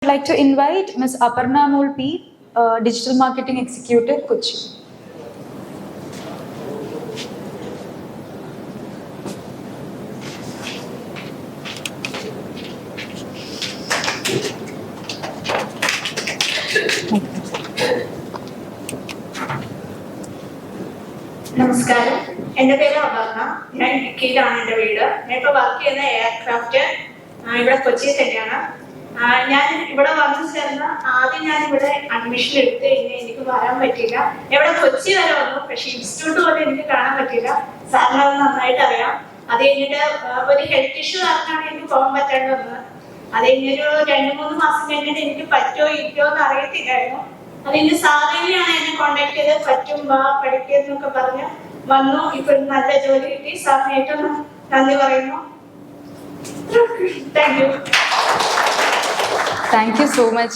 I'd like to invite Ms. Aparna Molpi, Digital Marketing Executive, Kochi. നമസ്കാരം, എൻ്റെ പേര് അപർണ. ഞാൻ ഇടുക്കിയിലാണ് എൻ്റെ വീട്. ഞാൻ ഇപ്പോൾ വർക്ക് ചെയ്യുന്ന എയർക്രാഫ്റ്റ് ഇവിടെ കൊച്ചിയിൽ തന്നെയാണ്. ഞാൻ ഇവിടെ വന്നു ചേർന്ന ആദ്യം ഞാൻ ഇവിടെ അഡ്മിഷൻ എടുത്ത് കഴിഞ്ഞാൽ എനിക്ക് വരാൻ പറ്റില്ല. ഇവിടെ കൊച്ചി വരെ വന്നു, പക്ഷെ ഇൻസ്റ്റിറ്റ്യൂട്ട് പോലെ എനിക്ക് കാണാൻ പറ്റില്ല. സാറിന് അത് നന്നായിട്ട് അറിയാം. അത് കഴിഞ്ഞിട്ട് ഒരു ഹെൽത്ത് ഇഷ്യൂ കാരണമാണ് എനിക്ക് പോകാൻ പറ്റാണ്ട് വന്നത്. അത് കഴിഞ്ഞൊരു 2-3 മാസം കഴിഞ്ഞിട്ട് എനിക്ക് പറ്റുമോ ഇല്ലയോ എന്ന് അറിയത്തില്ലായിരുന്നു. അതിന്റെ സാധനയാണ് എന്നെ കോണ്ടാക്ട് ചെയ്ത് പറ്റും വാ പഠിക്കുന്നൊക്കെ പറഞ്ഞ് വന്നു. ഇപ്പൊ നല്ല ജോലി കിട്ടി. സാറിന് ഏറ്റവും നന്ദി പറയുന്നു. Thank you. Thank you so much.